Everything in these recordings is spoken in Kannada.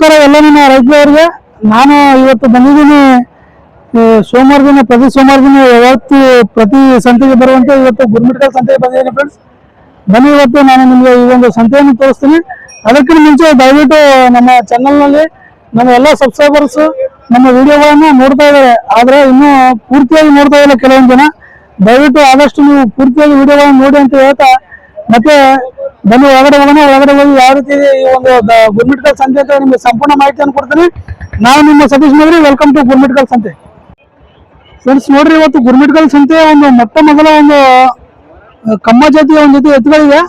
ನಮಸ್ಕಾರ ಎಲ್ಲ ನನ್ನ ರೈತರಿಗೆ. ನಾನು ಇವತ್ತು ಬಂದಿದ್ದೀನಿ ಸೋಮವಾರ ದಿನ, ಪ್ರತಿ ಸೋಮವಾರ ದಿನ ಯಾವತ್ತು ಪ್ರತಿ ಸಂತೆಗೆ ಬರುವಂತೆ ಇವತ್ತು ಗುರುಮಿಟ್ಕಲ್ ಸಂತೆಗೆ ಬಂದಿದ್ದೀನಿ ಫ್ರೆಂಡ್ಸ್. ಬನ್ನಿ, ಇವತ್ತು ನಾನು ನಿಮಗೆ ಈ ಒಂದು ಸಂತೆಯನ್ನು ತೋರಿಸ್ತೀನಿ. ಅದಕ್ಕಿಂತ ಮುಂಚೆ ದಯವಿಟ್ಟು ನಮ್ಮ ಚಾನಲ್ನಲ್ಲಿ ನಮ್ಮ ಎಲ್ಲ ಸಬ್ಸ್ಕ್ರೈಬರ್ಸ್ ನಮ್ಮ ವಿಡಿಯೋಗಳನ್ನು ನೋಡ್ತಾ ಇದ್ದಾರೆ, ಆದರೆ ಇನ್ನೂ ಪೂರ್ತಿಯಾಗಿ ನೋಡ್ತಾ ಇಲ್ಲ ಕೆಲವೊಂದು ಜನ. ದಯವಿಟ್ಟು ಆದಷ್ಟು ನೀವು ಪೂರ್ತಿಯಾಗಿ ವಿಡಿಯೋಗಳನ್ನು ನೋಡಿ ಅಂತ ಹೇಳ್ತಾ, ಮತ್ತೆ ಬನ್ನಿ ಒಳಗಡೆ ಹೋಗೋಣ. ಒಳಗಡೆ ಹೋಗಿ ಯಾವ ರೀತಿ ಈ ಒಂದು ಗುರುಮಿಟ್ಕಲ್ ಸಂತೆ ಅಂತ ನಿಮಗೆ ಸಂಪೂರ್ಣ ಮಾಹಿತಿಯನ್ನು ಕೊಡ್ತೀನಿ. ನಾನು ನಿಮ್ಮ ಸತೀಶ್ ನೋಡ್ರಿ, ವೆಲ್ಕಮ್ ಟು ಗುರುಮಿಟ್ಕಲ್ ಸಂತೆ ಫ್ರೆಂಡ್ಸ್. ನೋಡ್ರಿ, ಇವತ್ತು ಗುರುಮಿಟ್ಕಲ್ ಸಂತೆ ಒಂದು ಮೊಟ್ಟ ಮೊದಲ ಒಂದು ಕಮ್ಮ ಜಾತಿಯ ಒಂದು ಜೊತೆ ಎತ್ತುಗಳಿದೆ,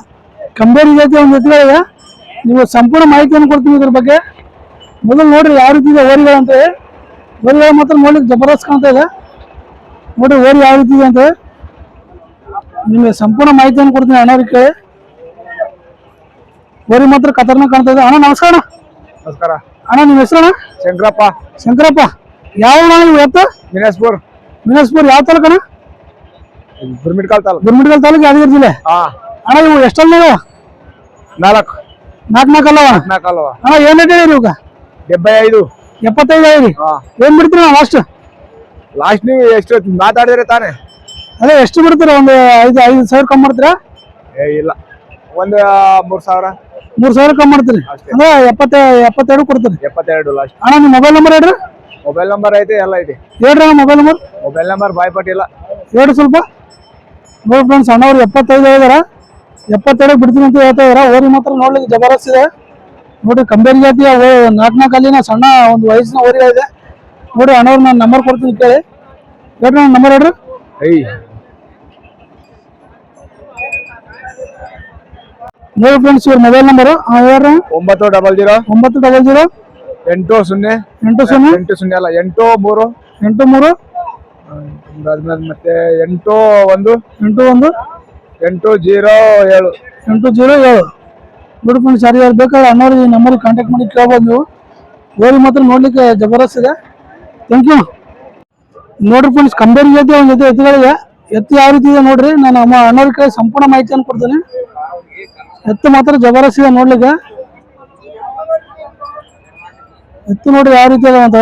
ಕಂಬೇರಿ ಜಾತಿಯ ಒಂದು ಎತ್ತುಗಳಿದೆ. ನೀವು ಸಂಪೂರ್ಣ ಮಾಹಿತಿಯನ್ನು ಕೊಡ್ತೀನಿ ಇದ್ರ ಬಗ್ಗೆ. ಮೊದಲು ನೋಡ್ರಿ ಯಾವ ರೀತಿ ಇದೆ ಓರಿಗಳಂತೆ. ಓರಿಗಳು ಮಾತ್ರ ನೋಡ್ಲಿಕ್ಕೆ ಜಬರ್ದಸ್ತ್ ಕಾಣ್ತಾ ಇದೆ. ನೋಡ್ರಿ ಓರಿ ಯಾವ ರೀತಿ ಇದೆ ಅಂತ ನಿಮಗೆ ಸಂಪೂರ್ಣ ಮಾಹಿತಿಯನ್ನು ಕೊಡ್ತೀನಿ ಅಣ್ಣವ್ರಿಗೆ. ಓರಿ ಮಾತ್ರ ಖತರ್ನಾಕ್ ಕಾಣ್ತಾ ಇದೆ. ಅಣ್ಣ ನಮಸ್ಕಾರ. ನಮಸ್ಕಾರ ಅಣ್ಣ, ನಿಮ್ಮ ಹೆಸರಣ್ಣ? ಶಂಕರಪ್ಪ. ಶಂಕರಪ್ಪ, ಯಾವ ಎತ್ತ? ಮಿನಾಸ್ಪುರ್. ಮಿನಾಸ್ಪುರ್ ಯಾವ ತಾಲೂಕಣ್ಣ? ಗುರುಮಿಟ್ಕಲ್ ತಾಲೂಕು. ಗುರುಮಿಟ್ಕಲ್ ತಾಲೂಕು, ಯಾದಗಿರಿ ಜಿಲ್ಲೆ. ಅಣ್ಣ ಇವು ಎಷ್ಟಲ್ಲ? ನಾಲ್ಕು ಅಲ್ಲವ ಅಣ್ಣ? ಏನ್ ರೇಟ್ ಹೇಳಿರಿ ಇವಾಗ? 75. 75 ಆಗಿರಿ. ಏನ್ ಬಿಡ್ತೀರಿ ಲಾಸ್ಟ್? ಲಾಸ್ಟ್ ನೀವು ಎಷ್ಟು ಮಾತಾಡಿದ್ರೆ ತಾನೇ? ಅದೇ ಎಷ್ಟು ಬಿಡ್ತೀರಾ? ಒಂದು 5,000 ಕಮ್ಮಿ ಮಾಡ್ತೀರಾ? ಇಲ್ಲ, ಒಂದು 3,000. 3,000 ಕಮ್ಮಿ ಮಾಡ್ತೀರಿ ಅಂದ್ರೆ 72 ಕೊಡ್ತೀರಿ. 72 ಲಾಸ್ಟ್. ಅಣ್ಣ ನಿಮ್ಮ ಮೊಬೈಲ್ ನಂಬರ್ ಹೇಳ್ರಿ. ಮೊಬೈಲ್ ನಂಬರ್ ಐತೆ, ಎಲ್ಲ ಐತೆ. ಹೇಳ್ರಿ ಅಣ್ಣ ಮೊಬೈಲ್ ನಂಬರ್. ಮೊಬೈಲ್ ನಂಬರ್ ಬಾಯ್ ಪಟ್ಟಿಲ್ಲ, ಹೇಳ್ರಿ ಸ್ವಲ್ಪ. ನೋಡಿ ಫ್ರೆಂಡ್ಸ್, ಅಣ್ಣವ್ರು 75 ಆಗಿದಾರ, 72 ಬಿಡ್ತೀನಿ ಅಂತ ಹೇಳ್ತಾ ಇದಾರ. ಓರಿ ಮಾತ್ರ ನೋಡ್ಲಿಕ್ಕೆ ಜಬರ್ದಸ್ತ್ ಇದೆ. ನೋಡಿ ಕಂಬೇರಿ ಜಾತಿಯ 4 ಅಲ್ಲಿನ ಸಣ್ಣ ಒಂದು ವಯಸ್ಸಿನ ಓರಿ ಇದೆ. ನೋಡಿ ಅಣ್ಣವ್ರು ನಾನು ನಂಬರ್ ಕೊಡ್ತೀನಿ, ಕೇಳಿ. ಹೇಳ್ರಿ ನನ್ನ ನಂಬರ್ ಹೇಳ್ರಿ. ನೋಡಿ ಫ್ರೆಂಡ್ಸ್, ಇವ್ರ ಮೊಬೈಲ್ ನಂಬರ್ ಹೇಳ್ರಿ. 900 900 80 80 80 ಅಲ್ಲ 83 83 ಮತ್ತೆ 81 81 807 807. ನೋಡಿ ಫ್ರೆಂಡ್ಸ್, ಯಾರು ಬೇಕಾದ್ರೆ ಅಣ್ಣವ್ರಿಗೆ ಈ ನಂಬರ್ಗೆ ಕಾಂಟ್ಯಾಕ್ಟ್ ಮಾಡಿ ಕೇಳ್ಬೋದು ನೀವು. ಓರಿ ಮಾತ್ರ ನೋಡ್ಲಿಕ್ಕೆ ಜಬರ್ದಸ್ತ್ ಇದೆ. Thank you. ನೋಡ್ರಿ ಫ್ರೆಂಡ್ಸ್, ಕಂಬೇರಿ ಜಾತಿ ಒಂದು ಜೊತೆ ಎತ್ತುಗಳಿದೆ. ಎತ್ತು ಯಾವ ರೀತಿ ಇದೆ ನೋಡ್ರಿ, ನಾನು ನಮ್ಮ ಅಣ್ಣವ್ರ ಕಡೆ ಸಂಪೂರ್ಣ ಮಾಹಿತಿಯನ್ನು ಕೊಡ್ತೀನಿ. ಎತ್ತು ಮಾತ್ರ ಜಬರ್ದಸ್ತ್ ಇದೆ ನೋಡ್ಲಿಕ್ಕೆ. ಎತ್ತು ನೋಡ್ರಿ ಯಾವ ರೀತಿ ಅದ ಅಂತ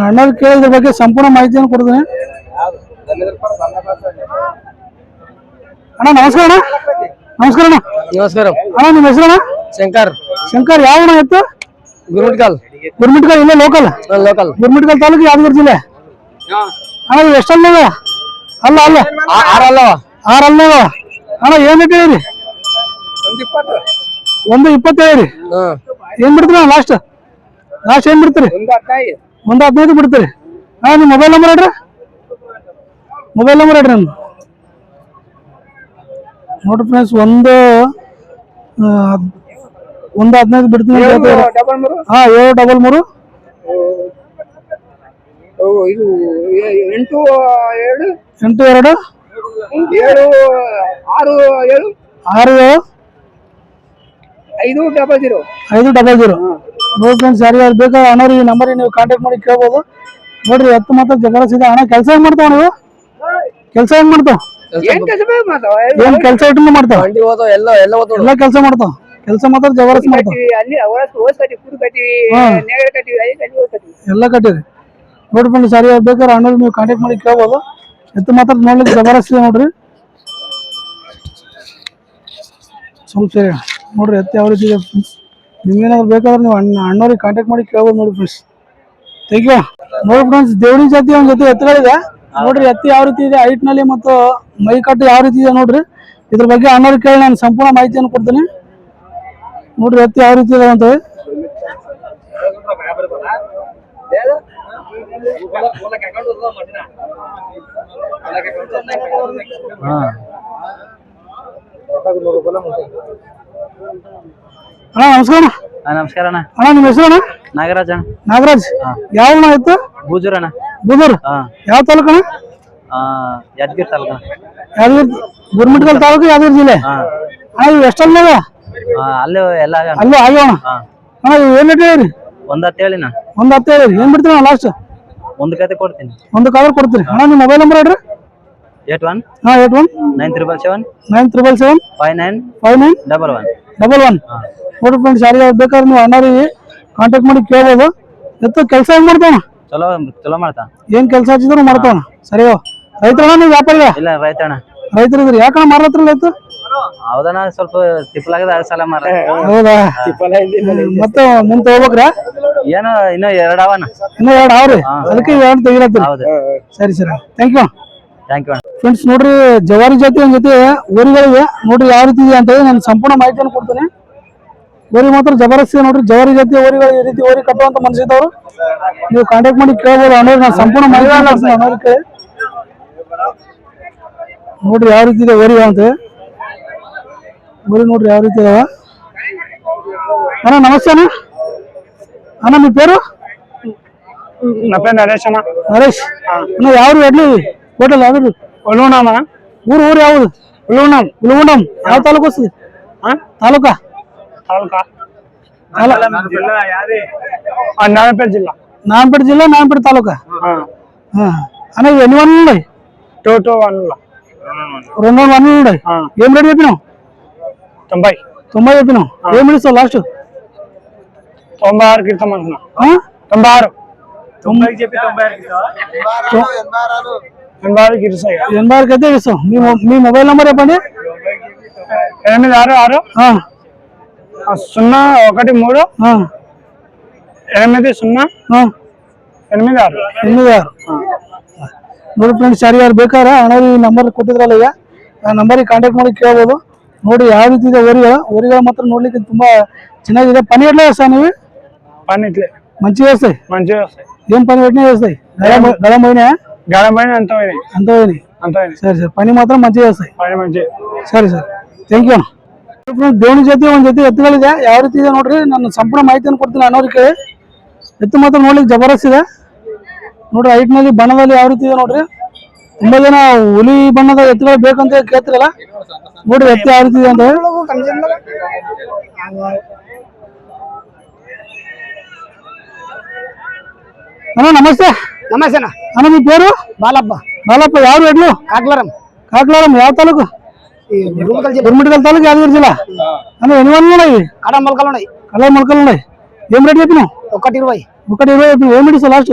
ಅಣ್ಣವ್ರಿಗೆ ಕೇಳಿ ಇದ್ರ ಬಗ್ಗೆ ಸಂಪೂರ್ಣ ಮಾಹಿತಿಯನ್ನು ಕೊಡ್ತೀನಿ. ಅಣ್ಣ ನಮಸ್ಕಾರ. ಅಣ್ಣ ನಮಸ್ಕಾರ. ಅಣ್ಣ ನಮಸ್ಕಾರ. ಅಣ್ಣ ನಿಮ್ಮ ಹೆಸರಣ್ಣ? ಶಂಕರ್. ಶಂಕರ್, ಯಾವ ಎತ್ತು? ಗುರುಮಿಟ್ಕಲ್. ಗುರುಮಿಟ್ಕಲ್ ಇಲ್ಲೇ ಲೋಕಲ್. ಗುರುಮಿಟ್ಕಲ್ ತಾಲೂಕು, ಯಾದಗಿರಿ ಜಿಲ್ಲೆ. ಅಣ್ಣ ಇವು ಎಷ್ಟಲ್ಲ? ಅಲ್ಲ 6 ಅಣ್ಣ ಏನ್ ರೇಟ್ ಹೇಳಿರಿ? 120 ಹೇಳಿರಿ. ಏನ್ ಬಿಡ್ತೀರಿ ಲಾಸ್ಟ್ ಏನ್ ಬಿಡ್ತೀರಿ? 115 ಬಿಡ್ತೀರಿ. ಅಣ್ಣ ನಿಮ್ಮ ಮೊಬೈಲ್ ನಂಬರ್ ಹೇಳ್ರಿ. ಮೊಬೈಲ್ ನಂಬರ್ ಹೇಳ್ರಿ ನಮ್ದು. ನೋಡಿ ಫ್ರೆಂಡ್ಸ್, 115 ಬಿಡ್ತೀನಿ. 733 82 67 500. ನೋಡಿ ಫ್ರೆಂಡ್ಸ್, ಯಾರು ಬೇಕಾದ್ರೆ ಅಣ್ಣವ್ರಿಗೆ ಈ ನಂಬರಿಗೆ ನೀವು ಕಾಂಟ್ಯಾಕ್ಟ್ ಮಾಡಿ ಕೇಳ್ಬೋದು. ನೋಡ್ರಿ ಎತ್ತು ಮಾತ್ರ ಜಬರ್ದಸ್ತ್ ಇದೆ. ಅಣ್ಣ ಕೆಲಸ ಹೆಂಗ್ ಮಾಡ್ತಾವ ನೀವು? ಕೆಲಸ ಹೆಂಗ್ ಮಾಡ್ತಾವ? ಏನ್ ಕೆಲಸ ಇಟ್ಟು ಮಾಡ್ತಾವ? ಎಲ್ಲ ಕೆಲಸ ಮಾಡ್ತಾವ. ಕೆಲಸ ಮಾತ್ರ ಜಬರ್ದಸ್ತ್ ಮಾಡ್ತಾವ. ಎಲ್ಲ ಕಟ್ಟಿರಿ. ನೋಡಿ ಫ್ರೆಂಡ್ಸ್, ಯಾರು ಬೇಕಾದ್ರೆ ಅಣ್ಣವ್ರಿಗೆ ನೀವು ಕಾಂಟ್ಯಾಕ್ಟ್ ಮಾಡಿ ಕೇಳ್ಬೋದು. ಎತ್ತು ಮಾತ್ರ ನೋಡ್ಲಿಕ್ಕೆ ಜಬರ್ದಸ್ತ್ ಇದೆ ನೋಡ್ರಿ. ಸ್ವಲ್ಪ ಸರಿ ನೋಡ್ರಿ ಎತ್ತು ಯಾವ ರೀತಿ ಇದೆ ಫ್ರೆಂಡ್ಸ್. ನಿಮ್ಗೇನಾದ್ರು ಬೇಕಾದ್ರೆ ನೀವು ಅಣ್ಣವ್ರಿಗೆ ಕಾಂಟ್ಯಾಕ್ಟ್ ಮಾಡಿ ಕೇಳ್ಬೋದು ನೋಡಿ ಫ್ರೆಂಡ್ಸ್. Thank you. ನೋಡಿ ಫ್ರೆಂಡ್ಸ್, ದೇವರಿ ಜಾತಿ ಒಂದು ಜೊತೆ ಎತ್ತುಗಳಿದೆ. ನೋಡ್ರಿ ಎತ್ತು ಯಾವ ರೀತಿ ಇದೆ, ಹೈಟ್ ನಲ್ಲಿ ಮತ್ತು ಮೈ ಕಟ್ಟು ಯಾವ ರೀತಿ ಇದೆ ನೋಡ್ರಿ. ಇದ್ರ ಬಗ್ಗೆ ಅಣ್ಣವ್ರಿಗೆ ಕೇಳಿ ನಾನು ಸಂಪೂರ್ಣ ಮಾಹಿತಿಯನ್ನು ಕೊಡ್ತೀನಿ. ನೋಡ್ರಿ ಎತ್ತು ಯಾವ ರೀತಿ ಇದೆ ಅಂತ. ಅಣ್ಣ ನಮಸ್ಕಾರ. ನಮಸ್ಕಾರ ಅಣ್ಣ. ಅಣ್ಣ ನಿಮ್ಮ ಹೆಸರಣ್ಣ? ನಾಗರಾಜ್ ಅಣ್ಣ. ನಾಗರಾಜ್, ಯಾವ ಇತ್ತು? ಬೂಜೂರ್ ಅಣ್ಣ. ಬೂದೂರ್ ಯಾವ ತಾಲೂಕಣ್ಣ? ಯಾದಗಿರಿ ತಾಲೂಕು. ಯಾದಗಿರಿ, ಗುರುಮಿಟ್ಕಲ್ ತಾಲೂಕು, ಯಾದಗಿರಿ ಜಿಲ್ಲೆ. ಅಣ್ಣ ಇವು ಎಷ್ಟಲ್ಲ? ಅಲ್ಲೇ ಎಲ್ಲ ಅಲ್ಲೂ ಆಗ್ಯಾವ ಅಣ್ಣ. ಇವು ಏನ್ ರೇಟ್ ಹೇಳಿರಿ? 110 ಹೇಳಿನ. 110 ಹೇಳಿರಿ. ಏನ್ ಬಿಡ್ತೀರಿ ಲಾಸ್ಟ್? ಒಂದು ಕತೆ ಕೊಡ್ತೀನಿ. ಒಂದು ಕವರ್ ಕೊಡ್ತೀರಿ. ಅಣ್ಣ ನಿಮ್ಮ ಮೊಬೈಲ್ ನಂಬರ್ ಹೇಳ್ರಿ. 81 81 977 977 59 59 11 11. ನೋಡ್ರಿ ಫ್ರೆಂಡ್ಸ್ ಯಾರಿಗೆ ಬೇಕಾದ್ರೆ ನೀವು ಅಣ್ಣರಿಗೆ ಕಾಂಟ್ಯಾಕ್ಟ್ ಮಾಡಿ ಕೇಳ್ಬೋದು. ಎತ್ತು ಕೆಲಸ ಹೆಂಗ್ ಮಾಡ್ತಾವಣ? ಚಲೋ ಚಲೋ ಮಾಡ್ತಾ. ಏನ್ ಕೆಲಸ ಹಚ್ಚಿದ್ರು ಮಾಡ್ತಾವಣ. ಸರಿ ರೈತರಣ್ಣ ನೀವು ವ್ಯಾಪಾರ? ಇಲ್ಲ ರೈತಣ್ಣ. ರೈತರಿದ್ರಿ ಯಾಕಣ್ಣ ಮಾರತ್ರಲ್ಲ ಎತ್ತು? ಹೌದಣ್ಣ ಸ್ವಲ್ಪ ತಿಪ್ಪಲಾಗದ 2 ಸಲ ಮಾರ. ಹೌದಾ ಮತ್ತೆ ಮುಂದೆ ತಗೋಬೇಕ್ರಾ? ಏನೋ ಇನ್ನೂ 2 ಅವಣ್ಣ. ಇನ್ನೂ 2 ಅವ್ರಿ, ಅದಕ್ಕೆ 2 ತೆಗಿಲತ್ತೀರಿ. ಹೌದು. ಸರಿ thank you. Thank you. Friends ನೋಡ್ರಿ ಜವಾರಿ ಜಾತಿ ಒಂದ್ ಜೊತೆ ಊರಿಗಳಿವೆ ನೋಡ್ರಿ ಯಾವ ರೀತಿ ಇದೆ ಅಂತ ಹೇಳಿ ನಾನು ಸಂಪೂರ್ಣ ಮಾಹಿತಿಯನ್ನು ಕೊಡ್ತೇನೆ. ಓರಿ ಮಾತ್ರ ಜಬರ್ದಸ್ತ್ ಇದೆ ನೋಡ್ರಿ. ಜವಾರಿ ಜಾತಿ ಓರಿಗಳು ಈ ರೀತಿ ಓರಿ ಕಟ್ಟುವಂತ ಮನಸ್ಸಿದ್ದವರು ನೀವು ಕಾಂಟ್ಯಾಕ್ಟ್ ಮಾಡಿ ಕೇಳ್ಬೋದು. ಅನ್ನೋದು ನಾನು ಸಂಪೂರ್ಣ ಮಾಹಿತಿ ಅನ್ನೋದಕ್ಕೆ ನೋಡ್ರಿ ಯಾವ ರೀತಿ ಇದೆ ಓರಿ ಅಂತ. ಓರಿ ನೋಡ್ರಿ ಯಾವ ರೀತಿ ಇದಾವ. ಅಣ್ಣ ನಮಸ್ತೆ ಅಣ್ಣ. ಅಣ್ಣ ನಿಮ್ಮ పేరు? నా పేరు నరేష్ అన్న. ನರೇಶ್ ಅಣ್ಣ ಯಾವ್ದು ಎಡ್ಲಿ ಹೋಟೆಲ್ ಯಾವ್ದು? ఉలుగునామా? ಊರು ಯಾವ್ದು? ఉలుగునాం. ಉಲಗುಂಡಂ ಯಾವ ತಾಲೂಕು ವಸ್ತದೆ? ತಾಲೂಕಾ? తాలూకా జిల్లా యాది? నారాయణపేట జిల్లా. నారాయణపేట జిల్లా, నారాయణపేట తాలూకా. అన్న ఎన్ని వన్లు ఉన్నాయి? 2 వన్లు. 2 వన్లు ఉన్నాయి. ఏం రేట్ చెప్పినావు? 90 చెప్పినావు. ఏం ఇస్తావు లాస్ట్? 96 ఇస్తాం అనుకున్నా. 96 90 చెప్పి 86 ఇస్తాయి. 86 అయితే ఇస్తాం. మీ మొబైల్ నెంబర్ చెప్పండి. 866 013 80 ನೋಡಿ ಫ್ರೆಂಡ್ಸ್ ಯಾರ್ಯಾರು ಬೇಕಾದ್ರೆ ಅಣ್ಣವ್ರು ಈ ನಂಬರ್ ಕೊಟ್ಟಿದ್ರಲ್ಲ ಈಗ ಆ ನಂಬರಿಗೆ ಕಾಂಟ್ಯಾಕ್ಟ್ ಮಾಡಿ ಕೇಳ್ಬೋದು. ನೋಡಿ ಯಾವ ರೀತಿ ಇದೆ ಓರಿಗಳ ಮಾತ್ರ ನೋಡ್ಲಿಕ್ಕೆ ತುಂಬಾ ಚೆನ್ನಾಗಿದೆ. పని ఎట్లా చేస్తావు నువ్వు? పని ఇట్లే మంచిగా చేస్తాయి. ఏం పని పెట్టినా చేస్తాయి. గడం పోయినా అంత పోయినాయి. సరే పని మాత్రం మంచిగా చేస్తాయి. ಸರಿ ಥ್ಯಾಂಕ್ ಯು. ದೇವಣಿ ಜೊತೆ ಒಂದ್ ಜೊತೆ ಎತ್ತುಗಳಿದೆ ಯಾವ ರೀತಿ ಇದೆ ನೋಡ್ರಿ. ನಾನು ಸಂಪೂರ್ಣ ಮಾಹಿತಿಯನ್ನು ಕೊಡ್ತೀನಿ ಅನ್ನೋದಕ್ಕೆ. ಎತ್ತು ಮಾತ್ರ ನೋಡ್ಲಿಕ್ಕೆ ಜಬರ್ದಸ್ತ್ ಇದೆ ನೋಡ್ರಿ. ಹೈಟ್ ನಲ್ಲಿ ಬಣ್ಣದಲ್ಲಿ ಯಾವ ರೀತಿ ಇದೆ ನೋಡ್ರಿ. ತುಂಬಾ ಜನ ಹುಲಿ ಬಣ್ಣದ ಎತ್ತುಗಳು ಬೇಕಂತ ಕೇಳ್ತಿರಲ್ಲ ನೋಡ್ರಿ ಎತ್ತು ಯಾವ ರೀತಿ ಇದೆ ಅಂತ. ಅಣ್ಣ ನಮಸ್ತೆ. ನಮಸ್ತೆ ಅಣ್ಣ మీ పేరు? ಬಾಲಪ್ಪ. ಬಾಲಪ್ಪ ಯಾವ ಎಡ್ಲು? కాకలారం ಯಾವ ತಾಲೂಕು? గుర్మిటికల్ తాలూకు యాదగిరి జిల్లా. అన్న ఎన్ని వన్లు ఉన్నాయి? కడ మొలకలు ఉన్నాయి. కళ్ళ మొలకలు ఉన్నాయి. ఏం రేట్ చెప్పినావు? 120. 120 చెప్పినావు. ఏం ఇస్తావు లాస్ట్?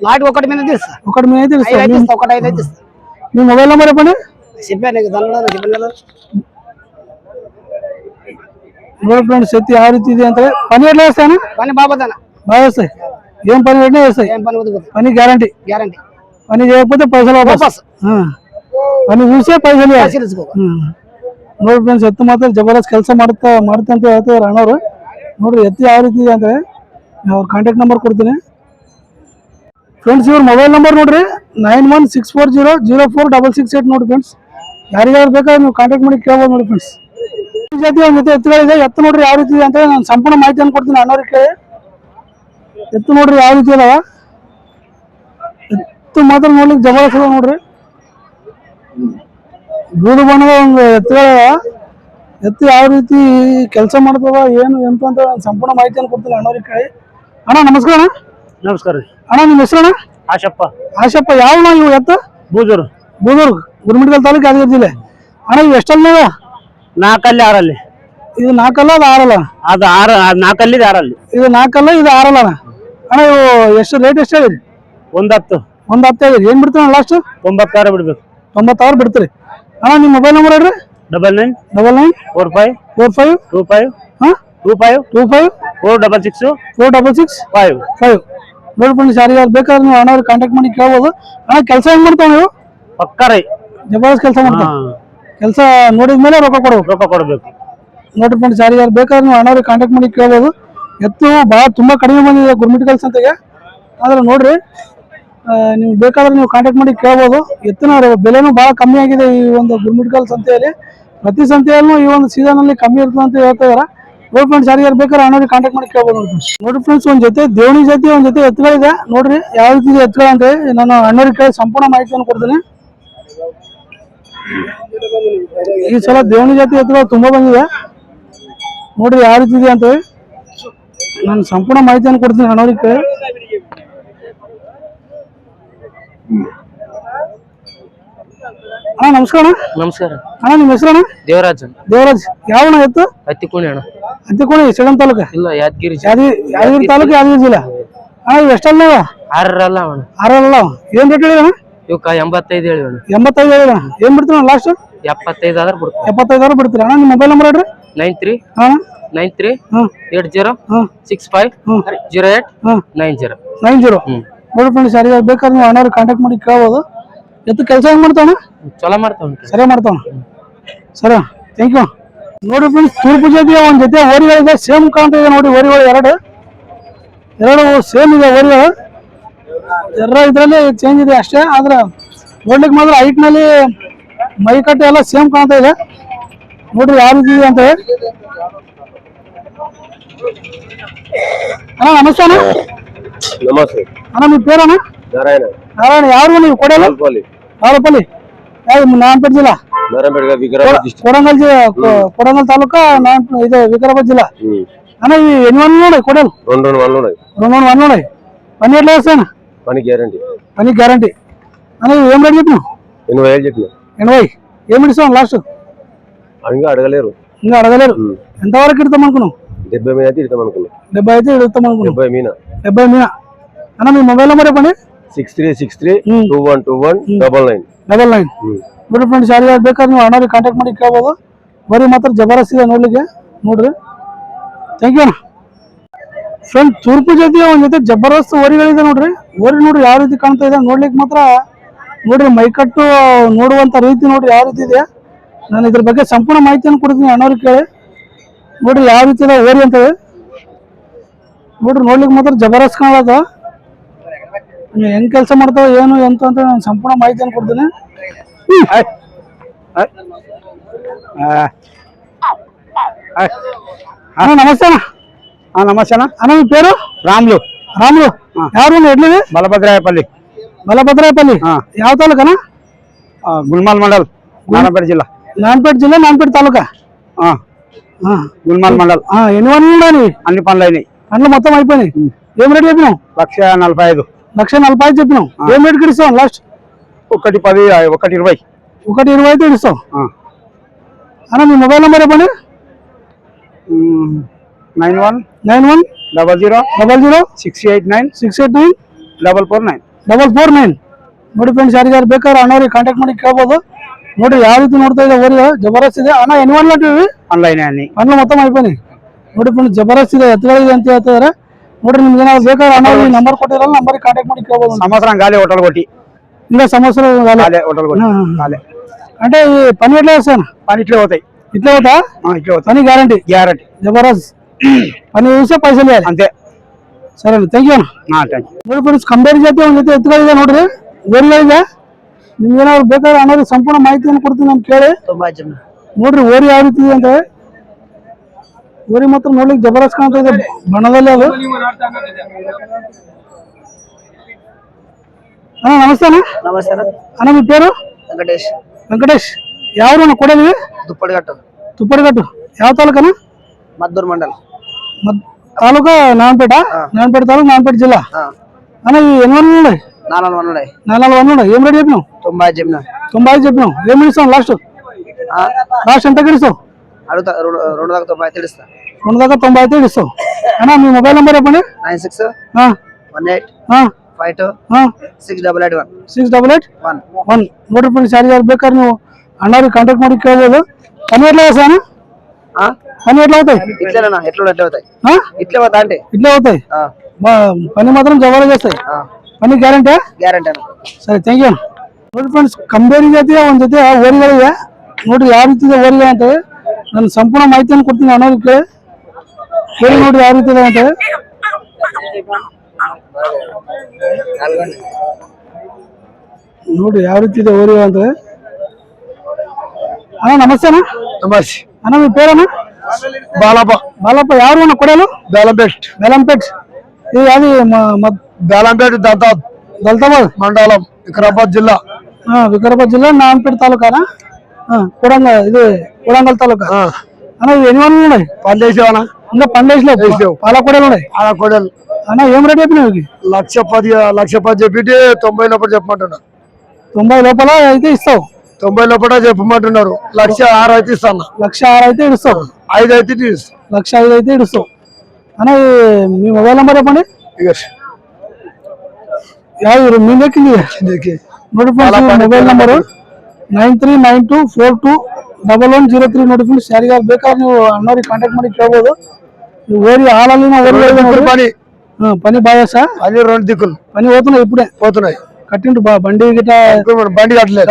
లాట్ 1 మీద తీస్తా. 1 మీద అయితే ఇస్తావు. 1 అయితే తీస్తా. మీ మొబైల్ నెంబర్ చెప్పండి. చెప్పాను దానిలో చెప్పలేదు. ನೋಡಿ ಫ್ರೆಂಡ್ಸ್ ಎತ್ತಿ ಯಾವ ರೀತಿ ಇದೆ ಅಂತ. పని ఎట్లా చేస్తాను? పని బాబదన బాగా చేస్తాయి. ఏం పని పెట్టినా చేస్తాయి. ఏం పని వద్దు. పని గ్యారంటీ. పని చేయకపోతే పైసలు వాపస్. పని చూసే పైసలు ನೋಡಿ ಫ್ರೆಂಡ್ಸ್ ಎತ್ತು ಮಾತ್ರ ಜಬರ್ದಸ್ತ್ ಕೆಲಸ ಮಾಡ್ತಾ ಅಂತ ಹೇಳ್ತಾರೆ ಅಣ್ಣವ್ರು. ನೋಡ್ರಿ ಎತ್ತು ಯಾವ ರೀತಿ ಇದೆ ಅಂದ್ರೆ ಅವ್ರ ಕಾಂಟ್ಯಾಕ್ಟ್ ನಂಬರ್ ಕೊಡ್ತೀನಿ ಫ್ರೆಂಡ್ಸ್. ಇವ್ರ ಮೊಬೈಲ್ ನಂಬರ್ ನೋಡ್ರಿ 9164004668 ನೋಡಿ ಫ್ರೆಂಡ್ಸ್. ಯಾರಿಗಾದ್ರು ಬೇಕಾದ್ರೆ ನೀವು ಕಾಂಟ್ಯಾಕ್ಟ್ ಮಾಡಿ ಕೇಳ್ಬೋದು ನೋಡಿ ಫ್ರೆಂಡ್ಸ್. ಈ ಜಾತಿ ಒಂದು ಜೊತೆ ಎತ್ತುಗಳಿದೆ. ಎತ್ತು ನೋಡ್ರಿ ಯಾವ ರೀತಿ ಇದೆ ಅಂತ ನಾನು ಸಂಪೂರ್ಣ ಮಾಹಿತಿಯನ್ನು ಕೊಡ್ತೀನಿ ಅಣ್ಣವ್ರಿಗೆ. ಎತ್ತು ನೋಡ್ರಿ ಯಾವ ರೀತಿ ಅದಾವ. ಎತ್ತು ಮಾತ್ರ ನೋಡ್ಲಿಕ್ಕೆ ಜಬರ್ದಸ್ತ್ ಅದ ನೋಡ್ರಿ. ಬೂದು ಬಣ್ಣದ ಒಂದು ಎತ್ತುಗಳ ಎತ್ತು ಯಾವ ರೀತಿ ಕೆಲಸ ಮಾಡ್ತವ ಏನು ಎಂತ ಅಂತ ಸಂಪೂರ್ಣ ಮಾಹಿತಿಯನ್ನು ಕೊಡ್ತೀನಿ ಅಣ್ಣವ್ರಿಗೆ. ಅಣ್ಣ ನಮಸ್ಕಾರ. ನಮಸ್ಕಾರ ರೀ. ಅಣ್ಣ ನಿಮ್ಮ ಹೆಸರು ಅಣ್ಣ? ಆಶಪ್ಪ. ಯಾವ ಇವು ಎತ್ತು? ಬೂದೂರು ಗುರುಮಿಟ್ಕಲ್ ತಾಲೂಕು ಯಾದಗಿರಿ ಜಿಲ್ಲೆ. ಅಣ್ಣ ಇವು ಎಷ್ಟಲ್ಲ? 4 ಅಲ್ಲಿ 6 ಅಲ್ಲಿ. ಇದು 4 ಅಲ್ಲ, ಅದು 6 ಅಲ್ಲ? ಅದು 6 4 ಅಲ್ಲಿ 6 ಅಲ್ಲಿ. ಇದು 4 ಅಲ್ಲ, ಇದು 6 ಅಲ್ಲ ಅಣ್ಣ. ಅಣ್ಣ ಇವು ಎಷ್ಟು ರೇಟ್ ಎಷ್ಟು ಹೇಳಿರಿ? 110 ಹೇಳಿರಿ. ಏನ್ ಬಿಡ್ತೀವಿ ಲಾಸ್ಟ್? 96 ಬಿಡ್ಬೇಕು. 96 ಬಿಡ್ತೀರಿ. ಅಣ್ಣ ನಿಮ್ಮ ಮೊಬೈಲ್ ನಂಬರ್ ಹೇಳ್ರಿ. 99 45 25 466 ನೋಡಿ ಫ್ರೆಂಡ್ಸ್ ಯಾರಿಗಾದ್ರು ಬೇಕಾದ್ರೆ ನೀವು ಅಣ್ಣವ್ರಿಗೆ ಕಾಂಟ್ಯಾಕ್ಟ್ ಮಾಡಿ ಕೇಳ್ಬೋದು. ಅಣ್ಣ ಕೆಲಸ ಹೆಂಗ್ ಮಾಡ್ತಾವ ನೀವು? ಪಕ್ಕರಿ ಜಬರ್ದಸ್ತ್ ಕೆಲಸ ಮಾಡ್ತಾವ. ಕೆಲಸ ನೋಡಿದ್ಮೇಲೆ ರೊಕ್ಕ ಕೊಡ್ಬೇಕು. ನೋಡಿ ಫ್ರೆಂಡ್ಸ್ ಯಾರಿಗಾದ್ರು ಬೇಕಾದ್ರೆ ನೀವು ಅಣ್ಣವ್ರಿಗೆ ಕಾಂಟ್ಯಾಕ್ಟ್ ಮಾಡಿ ಕೇಳ್ಬೋದು. ಎತ್ತು ಭಾಳ ತುಂಬಾ ಕಡಿಮೆ ಬಂದಿದೆ ಗುರುಮಿಟ್ಕಲ್ ಸಂತೆಗೆ. ಆದ್ರೆ ನೋಡ್ರಿ ನೀವು ಬೇಕಾದ್ರೆ ನೀವು ಕಾಂಟ್ಯಾಕ್ಟ್ ಮಾಡಿ ಕೇಳ್ಬೋದು. ಎತ್ತಿನ ಬೆಲೆನೂ ಭಾಳ ಕಮ್ಮಿ ಆಗಿದೆ ಈ ಒಂದು ಗುರುಮಿಟ್ಕಲ್ ಸಂತೆಯಲ್ಲಿ. ಪ್ರತಿ ಸಂತೆಯಲ್ಲೂ ಈ ಒಂದು ಸೀಸನ್ ಅಲ್ಲಿ ಕಮ್ಮಿ ಇರ್ತದೆ ಅಂತ ಹೇಳ್ತಾ ಇದಾರೆ. ನೋಡಿ ಫ್ರೆಂಡ್ಸ್ ಯಾರಿಗಾರು ಬೇಕಾದ್ರೆ ಅಣ್ಣವ್ರಿಗೆ ಕಾಂಟ್ಯಾಕ್ಟ್ ಮಾಡಿ ಕೇಳ್ಬೋದು. ನೋಡಿ ಫ್ರೆಂಡ್ಸ್ ಒಂದ್ ಜೊತೆ ದೇವಣಿ ಜಾತಿ ಒಂದ್ ಜೊತೆ ಎತ್ತುಗಳಿದೆ ನೋಡ್ರಿ ಯಾವ ರೀತಿ ಇದೆ ಎತ್ತುಗಳು ಅಂತ ನಾನು ಅಣ್ಣವ್ರಿಗೆ ಕೇಳಿ ಸಂಪೂರ್ಣ ಮಾಹಿತಿಯನ್ನು ಕೊಡ್ತೀನಿ. ಈ ಸಲ ದೇವಣಿ ಜಾತಿ ಎತ್ತುಗಳು ತುಂಬಾ ಬಂದಿದೆ ನೋಡ್ರಿ ಯಾವ ರೀತಿ ಇದೆ ಅಂತ ನಾನು ಸಂಪೂರ್ಣ ಮಾಹಿತಿಯನ್ನು ಕೊಡ್ತೀನಿ ಅಣ್ಣವ್ರಿಗೆ ಕೇಳಿ. ಅಣ್ಣ ನಮಸ್ಕಾರ. ನಮಸ್ಕಾರ ಅಣ್ಣ ನಿಮ್ಮ ಹೆಸರು? ದೇವರಾಜ್. ಯಾವ ಎತ್ತು? ಹತ್ತಿಕುಣಿ ಅಣ್ಣ. ಹತ್ತಿಕೋಣಿ ಸೇಡಂ ತಾಲೂಕ ಇಲ್ಲ ಯಾದಗಿರಿ ಯಾದಗಿರಿ ತಾಲೂಕು ಯಾದಗಿರಿ ಜಿಲ್ಲಾ ಅಣ್ಣ ಇವು ಎಷ್ಟಲ್ಲ ಆರಲ್ಲ ಅಣ್ಣ ಆರಲ್ಲ ಏನ್ ರೇಟ್ ಹೇಳಿದಣ್ಣ ಇವಕ್ಕ 85 ಹೇಳಿ ಅಣ್ಣ 85 ಹೇಳಿದಣ್ಣ ಏನ್ ಬಿಡ್ತೀರ ಲಾಸ್ಟ್ 75 ಆದ್ರೆ ಬಿಡ್ತೀನಿ 75 ಬಿಡ್ತೀರ ಅಣ್ಣ ನಿಮ್ಮ ಮೊಬೈಲ್ ನಂಬರ್ ಹೇಳ್ರಿ 93 ಹಾ 93 80 ಹಾ 65 08 90 90 ನೋಡಿ ಫ್ರೆಂಡ್ಸ್ ಯಾರಿಗಾರು ಬೇಕಾದ್ರೆ ನೀವು ಅಣ್ಣವ್ರಿಗೆ ಕಾಂಟ್ಯಾಕ್ಟ್ ಮಾಡಿ ಕೇಳ್ಬೋದು ಎತ್ತು ಕೆಲಸ ಹೆಂಗ್ ಮಾಡ್ತಾವಣ್ಣ ಚಲೋ ಮಾಡ್ತಾವ ಸರಿ ಮಾಡ್ತಾವ ಸರಿ ಥ್ಯಾಂಕ್ ಯು ನೋಡಿ ಫ್ರೆಂಡ್ಸ್ ತೂರ್ಪು ಜೊತೆಗೆ ಒಂದ್ ಜೊತೆ ಓರಿಗಳಿದೆ ಸೇಮ್ ಕಾಣ್ತಾ ಇದೆ ನೋಡಿ ಓರಿಗಳು ಎರಡು ಸೇಮ್ ಇದೆ ಓರಿಗಳು ಇದ್ರಲ್ಲಿ ಚೇಂಜ್ ಇದೆ ಅಷ್ಟೇ ಆದ್ರೆ ನೋಡ್ಲಿಕ್ಕೆ ಮಾತ್ರ ಹೈಟ್ ನಲ್ಲಿ ಮೈ ಕಟ್ಟೆ ಎಲ್ಲ ಸೇಮ್ ಕಾಣ್ತಾ ಇದೆ ನೋಡ್ರಿ ಯಾವ ರೀತಿ ಇದೆ ಅಂತ ಹೇಳಿ ಅಣ್ಣ ನಮಸ್ತೆ ಅಣ್ಣ ನಮಸ್ತೆ ಅಣ್ಣ ನಿಮ್ಮ పేరಣ್ಣ ನಾರಾಯಣ ನಾರಾಯಣ ಯಾರು ನೀವು ಕೊಡಲ್ಲ ಆರೋಪಲ್ಲಿ ಯಾವ್ದು ನಾರಾಯಣಪೇಟೆ ಜಿಲ್ಲಾ ಕೊಡಂಗಲ್ ಕೊಡಂಗಲ್ ತಾಲೂಕಾ ಇದು ವಿಕಾರಾబాద్ ಜಿಲ್ಲಾ అన్న ఇవి ఎన్ని వందలు ఉన్నాయి కొడలు 2 వందలు ఉన్నాయి 2 వందలు ఉన్నాయి పని ఎట్లా చేస్తాను పని గ్యారంటీ అన్న ఇవి ఏం రేట్ చెప్పినావు 80,000 చెప్పిన 80 ఏమి ఇస్తాం లాస్ట్ ఇంకా అడగలేరు ఎంతవరకు ఇడతాం అనుకున్నావు 70 మీద అయితే ఇడతాం అనుకున్నాం 70 అయితే ఇడతాం అనుకున్నావు 70 మీన అన్న మీ మొబైల్ నెంబర్ చెప్పండి 6363212199 ನೋಡಿ ಫ್ರೆಂಡ್ಸ್ ಯಾರಿಗಾದ್ರು ಬೇಕಾದ್ರೆ ನೀವು ಅಣ್ಣವ್ರಿಗೆ ಕಾಂಟ್ಯಾಕ್ಟ್ ಮಾಡಿ ಕೇಳ್ಬೋದು ಬರೀ ಮಾತ್ರ ಜಬರ್ದಸ್ತ್ ಇದೆ ನೋಡ್ಲಿಕ್ಕೆ ನೋಡ್ರಿ ಥ್ಯಾಂಕ್ ಯು ಅಣ್ಣ ಫ್ರೆಂಡ್ ತೂರ್ಪು ಜೊತೆ ಒಂದ್ ಜೊತೆ ಜಬರ್ದಸ್ತ್ ಓರಿಗಳಿದೆ ನೋಡ್ರಿ ನೋಡ್ರಿ ಯಾವ ರೀತಿ ಕಾಣ್ತಾ ಇದೆ ನೋಡ್ಲಿಕ್ಕೆ ಮಾತ್ರ ನೋಡ್ರಿ ಮೈಕಟ್ಟು ನೋಡುವಂತ ರೀತಿ ನೋಡ್ರಿ ಯಾವ ರೀತಿ ಇದೆ ನಾನು ಇದ್ರ ಬಗ್ಗೆ ಸಂಪೂರ್ಣ ಮಾಹಿತಿಯನ್ನು ಕೊಡ್ತೀನಿ ಅಣ್ಣವ್ರಿಗೆ ಕೇಳಿ ನೋಡ್ರಿ ಯಾವ ರೀತಿ ಇದೆ ಓರಿ ಅಂತ ನೋಡ್ರಿ ನೋಡ್ಲಿಕ್ಕೆ ಮಾತ್ರ ಜಬರ್ದಸ್ತ್ ಕಾಣದ ಹೆಂಗ್ ಕೆಲಸ ಮಾಡ್ತಾವ ಏನು ಎಂತ ಅಂತ ನಾನು ಸಂಪೂರ್ಣ ಮಾಹಿತಿಯನ್ನು ಕೊಡ್ತೀನಿ అన్న నమస్తే నమస్తే అన్న మీ పేరు రాములు ఎవరు ఎడ్లది బలభద్రాయపల్లి ಯಾವ ತಾಲೂಕನ గుల్మాల్ మండల్ నారాయణపేట జిల్లా నారాయణపేట తాలూకా గుల్మాల్ మండల్ ఎన్ని వన్లు ఉన్నాయి అన్ని పనులు అయినాయి పనులు మొత్తం అయిపోయినాయి ఏం రేట్ చెప్పినావు 1,45,000 1,45,000 చెప్పినావు ఏం రేట్ ఇస్తావు లాస్ట్ 1,10 1,20 1,20 అయితే ఇస్తావు అన్న మీ మొబైల్ నెంబర్ చెప్పండి 910000689449 ನೋಡಿ ಫ್ರೆಂಡ್ಸ್ ಯಾರಿಗಾರು ಬೇಕಾದ್ರೆ ಅಣ್ಣವ್ರಿಗೆ ಕಾಂಟ್ಯಾಕ್ಟ್ ಮಾಡಿ ಕೇಳ್ಬೋದು ನೋಡ್ರಿ ಯಾವ ರೀತಿ ನೋಡ್ತಾ ಇದೆ ಓರಿ ಜಬರ್ದಸ್ತ್ ಇದೆ ಅಣ್ಣ ಎన్ని వన్లు ಅಂತೀವಿ ಪನ್ಲು ಮೊತ್ತ అయిపోయినాయి ನೋಡಿ ಫ್ರೆಂಡ್ಸ್ ಜಬರ್ದಸ್ತ್ ಇದೆ ಎತ್ತುಗಳಿದೆ ಅಂತ ಹೇಳ್ತಿದಾರೆ ನೋಡ್ರಿ ನಿಮ್ಗೆ ಏನಾದ್ರು ಬೇಕಾದ್ರೆ ಅಣ್ಣವ್ರಿಗೆ ನಂಬರ್ ಕೊಟ್ಟಿರಲ್ಲ ನಂಬರ್ಗೆ ಕಾಂಟ್ಯಾಕ್ಟ್ ಮಾಡಿ ಕೇಳ್ಬೋದು సంవత్సరం గాలి హోటల్ కొట్టి ఇంకా సంవత్సరం హోటల్ కొట్టి అంటే ఈ పని ఎట్లా చేస్తాను పని ఇట్లే పోతాయి పని గ్యారంటీ జబర్దస్త్ పని చూస్తే పైసలు ఇవ్వాలి అంతే సరే థ్యాంక్ యూ ನೋಡಿ ಫ್ರೆಂಡ್ಸ್ ಕಂಬೇರಿ ಜೊತೆ ಒಂದ್ ಜೊತೆ ಎತ್ತುಗಳಿದೆ ನೋಡ್ರಿ ಓರಿಗಳಿದೆ ನಿಮ್ಗೆ ಏನಾದ್ರು ಬೇಕಾದ್ರೆ ಅನ್ನೋದು ಸಂಪೂರ್ಣ ಮಾಹಿತಿಯನ್ನು ಕೊಡ್ತೀನಿ ನಾನು ಕೇಳಿ ನೋಡ್ರಿ ಓರಿ ಯಾವ ರೀತಿ ಇದೆ ಅಂತ ಓರಿ ಮಾತ್ರ ನೋಡ್ಲಿಕ್ಕೆ ಜಬರ್ದಸ್ತ್ ಕಾಣ್ತಾ ಇದೆ ಬಣ್ಣದಲ್ಲಿ ಅದು ಅಣ್ಣ ನಮಸ್ತೆ ಅಣ್ಣ మీ పేరు వెంకటేష్ ఎవరు కొడేది తుప్పడిగట్టు ಯಾವ ತಾಲೂಕನ మద్దూరు మండల్ తాలూకా నారాయణపేట తాలూకా నారాయణపేట జిల్లా అన్న ఎన్ని వన్లు ఉన్నాయి 4 వన్లు ఉన్నాయి ఏం రేట్ చెప్పినావు 90 చెప్పినావు ఏమి ఇస్తావు లాస్ట్ ఎంత ఇస్తావు 2 దాకా 90 ఇస్తావు అన్న మీ మొబైల్ నెంబర్ చెప్పండి 9618526881 ನೋಡಿ ಫ್ರೆಂಡ್ಸ್ ಯಾರಿಗಾರು ಬೇಕಾದ್ರೆ ನೀವು ಅಣ್ಣವ್ರಿಗೆ ಕಾಂಟ್ಯಾಕ್ಟ್ ಮಾಡಿ ಕೇಳ್ಬೋದು పని ఎట్లా చేస్తాను పని ఎట్లా అవుతాయి ఇట్లే అవుతాయి పని మాత్రం జబర్దస్త్ చేస్తాయి పని గ్యారంటీ సరే థ్యాంక్ యూ ನೋಡಿ ಫ್ರೆಂಡ್ಸ್ ಕಂಬೇರಿ ಜೊತೆ ಒಂದ್ ಜೊತೆ ಓರಿಗಳಿವೆ ನೋಡ್ರಿ ಯಾವ ರೀತಿ ಇದೆ ಓರಿಗಳು ಅಂತ ನಾನು ಸಂಪೂರ್ಣ ಮಾಹಿತಿಯನ್ನು ಕೊಡ್ತೀನಿ ಅಣ್ಣವ್ರಿಗೆ ಕೇಳಿ ನೋಡ್ರಿ ಯಾವ ರೀತಿ ಇದೆ ಅಂತ ನೋಡ್ರಿ ಯಾವ ರೀತಿ ಇದೆ ಓರಿಗಳು ಅಂತ అన్న నమస్తే అన్న మీ పేరన్నా బాలప్ప ఎవరు అన్న కొడలు బేలంపేట్ ఇది అది బేలంపేట దళితాబాద్ మండలం వికారాబాద్ జిల్లా నారాయణపేట తాలూకానా కొడంగల్ తాలూకా అన్న ఇవి ఎన్ని వన్లు ఉన్నాయి పండేసేవనా ఇంకా పండేసిలేవు పాల కొడలు ఉన్నాయి అన్న ఏం రేట్ చెప్పినావు 1,10,000 చెప్పి 90 లోపల చెప్పమంటున్నా 90 లోపల అయితే ఇస్తావు 90 లోపల చెప్పమంటున్నారు. 1,06,000 అయితే ఇస్తాను. 1,06,000 అయితే ఇడుస్తావు. 5 అయితే ఇస్తాను. 1,05,000 అయితే ఇడుస్తావు అన్న. మీ మొబైల్ నెంబర్ చెప్పండి. ఇక మీ లెక్కింది మొబైల్ నెంబరు 9392421103 ನೋಟಿಫಿಕೇಶನ್ ಯಾರಿಗಾರು ಬೇಕಾದ್ರೆ ನೀವು ಅಣ್ಣವ್ರಿಗೆ ಕಾಂಟ್ಯಾಕ್ಟ್ ಮಾಡಿ ಕೇಳ್ಬೋದು. ఓరి ఆలలిన పని పని బాయస అది 2 దిక్కులు పని పోతున్నాయి. ఇప్పుడే పోతున్నాయి. కట్టిండు బండి గిట్ట బండి కట్టలేదు.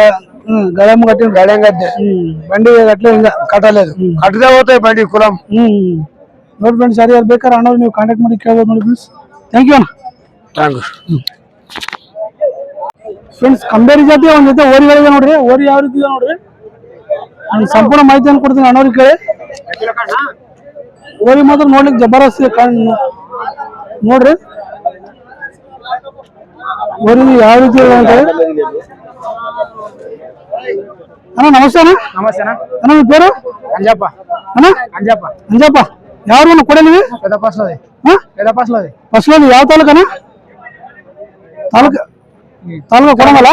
గడేమో కట్టిండు. గడేం కట్టే బండి కట్టలేదు, ఇంకా కట్టలేదు. కట్టితే పోతాయి బండి కులం. ನೋಡಿ ಫ್ರೆಂಡ್ಸ್, ಯಾರ್ಯಾರು ಬೇಕಾದ್ರೆ ಅಣ್ಣವ್ರು ನೀವು ಕಾಂಟ್ಯಾಕ್ಟ್ ಮಾಡಿ ಕೇಳ್ಬೋದು ನೋಡಿ ಫ್ರೆಂಡ್ಸ್. ಥ್ಯಾಂಕ್ ಯು ಅಣ್ಣ. ಫ್ರೆಂಡ್ಸ್, ಕಂಬೇರಿ ಜಾತಿ ಒಂದ್ ಜೊತೆ ಓರಿಗಳಿದೆ ನೋಡ್ರಿ. ಓರಿ ಯಾವ ರೀತಿ ಇದೆ ನೋಡ್ರಿ, ನಾನು ಸಂಪೂರ್ಣ ಮಾಹಿತಿಯನ್ನು ಕೊಡ್ತೀನಿ ಅಣ್ಣವ್ರಿಗೆ ಕೇಳಿ. ಓರಿ ಮಾತ್ರ ನೋಡ್ಲಿಕ್ಕೆ ಜಬರ್ದಸ್ತ್ ನೋಡ್ರಿ. ಓರಿ ಯಾವ ರೀತಿ ಇದೆ ಅಂತ ಹೇಳಿ. ಅಣ್ಣ ನಮಸ್ತೆ ಅಣ್ಣ. ನಮಸ್ತೆ ಅಣ್ಣ. ಅಣ್ಣ ನಿಮ್ಮ పేరు? ಅಂಜಪ್ಪ. ಅಣ್ಣ ಅಂಜಪ್ಪ. ಅಂಜಪ್ಪ. ಯಾರು ಕೊಡಲಿವಿ? పెదపస్లోది. ಯಾವ ತಾಲೂಕನ? ತಾಲೂಕು ಕೊಡಂಗಲ್ಲ.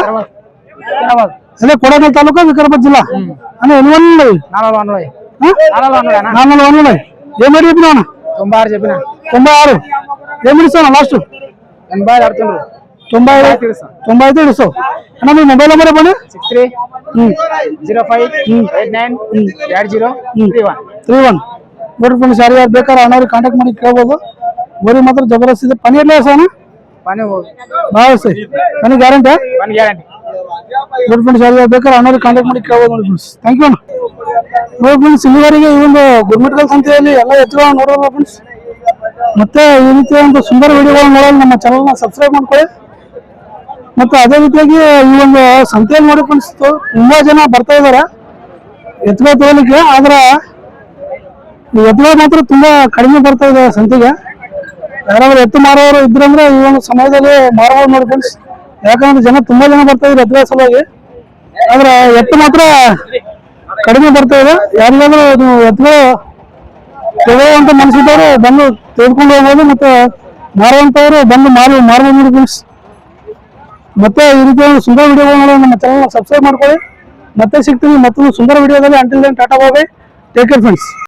అదే కొడంగల్ తాలూకా వికారాబాద్ జిల్లా అన్న. ఎన్ని వన్లు ఉన్నాయి? 4 వన్లు. 4 వన్లు ఉన్నాయి. ఏమేమి చెప్పినా అన్న? 96 చెప్పిన. 96 ఏమి ఇస్తాను లాస్ట్? 80 అడుతుండ్రు. 90 అయితే ఇస్తావు అన్న. మీ మొబైల్ నెంబర్ చెప్పండి. 6305898031. ನೋಡಿ ಫ್ರೆಂಡ್ಸ್, ಯಾರ್ಯಾರು ಬೇಕಾದ್ರೆ ಅಣ್ಣವ್ರಿಗೆ ಕಾಂಟ್ಯಾಕ್ಟ್ ಮಾಡಿ ಕೇಳ್ಬೋದು. ಗೋರಿ ಮಾತ್ರ ಜಬರ್ದಸ್ತ್ ಇದೆ. ಪನಿ ಎಟ್లా వేస్తాను? పని బాగా వస్తాయి. పని గ్యారంటీ? పని గ్యారంటీ. ನೋಡಿ ಫ್ರೆಂಡ್ಸ್, ಯಾರ್ಯಾರು ಬೇಕಾದ್ರೆ ಅಣ್ಣವ್ರಿಗೆ ಕಾಂಟ್ಯಾಕ್ಟ್ ಮಾಡಿ ಕೇಳ್ಬೋದು ನೋಡಿ ಫ್ರೆಂಡ್ಸ್. ಥ್ಯಾಂಕ್ ಯು ಅಣ್ಣ. ನೋಡಿ ಫ್ರೆಂಡ್ಸ್, ಇಲ್ಲಿವರೆಗೆ ಈ ಒಂದು ಗುರುಮಿಟ್ಕಲ್ ಸಂತೆಯಲ್ಲಿ ಎಲ್ಲ ಎತ್ತುಗಳನ್ನು ನೋಡೋಲ್ಲ ಫ್ರೆಂಡ್ಸ್. ಮತ್ತೆ ಈ ರೀತಿಯ ಒಂದು ಸುಂದರ ವಿಡಿಯೋಗಳನ್ನು ನೋಡಲು ನಮ್ಮ ಚಾನಲ್ನ ಸಬ್ಸ್ಕ್ರೈಬ್ ಮಾಡ್ಕೊಳ್ಳಿ. ಮತ್ತೆ ಅದೇ ರೀತಿಯಾಗಿ ಈ ಒಂದು ಸಂತೆಯಲ್ಲಿ ನೋಡಿ ಫ್ರೆಂಡ್ಸ್, ತುಂಬಾ ಜನ ಬರ್ತಾ ಇದಾರೆ ಎತ್ತುಗಳು ತಗೊಳ್ಳಿಕ್ಕೆ. ಆದ್ರೆ ಎತ್ತುಗಳು ಮಾತ್ರ ತುಂಬಾ ಕಡಿಮೆ ಬರ್ತಾ ಇದೆ ಸಂತೆಗೆ. ಯಾರಾದ್ರೂ ಎತ್ತು ಮಾರೋರು ಇದ್ರಂದ್ರೆ ಈ ಒಂದು ಸಮಯದಲ್ಲಿ ಮಾರಬಹುದು ನೋಡಿ ಫ್ರೆಂಡ್ಸ್. ಯಾಕಂದ್ರೆ ತುಂಬಾ ಜನ ಬರ್ತಾ ಇದ್ರು ಎತ್ತುಗಳ ಸಲುವಾಗಿ. ಆದ್ರೆ ಎತ್ತು ಮಾತ್ರ ಕಡಿಮೆ ಬರ್ತಾ ಇದೆ. ಯಾರಿಗಾದ್ರೂ ಎತ್ತುಗಳು ತಗೊಳ್ಳುವಂತ ಮನಸ್ಸಿದ್ದವರು ಬಂದು ತೆಗೆದುಕೊಂಡು ಹೋಗ್ಬೋದು. ಮತ್ತೆ ಮಾರುವಂತವರು ಬಂದು ಮಾರಬಹುದು ನೋಡಿ ಫ್ರೆಂಡ್ಸ್. ಮತ್ತೆ ಈ ರೀತಿಯ ಸುಂದರ ವಿಡಿಯೋಗಳು ನಮ್ಮ ಚಾನಲ್ ಸಬ್ಸ್ಕ್ರೈಬ್ ಮಾಡ್ಕೊಳ್ಳಿ. ಮತ್ತೆ ಸಿಗ್ತೀವಿ ಮತ್ತೊಂದು ಸುಂದರ ವಿಡಿಯೋದಲ್ಲಿ. ಅಂಟಿಲ್ ದೆನ್ ಟಾಟಾ ಬಾಯ್, ಟೇಕ್ ಕೇರ್ ಫ್ರೆಂಡ್ಸ್.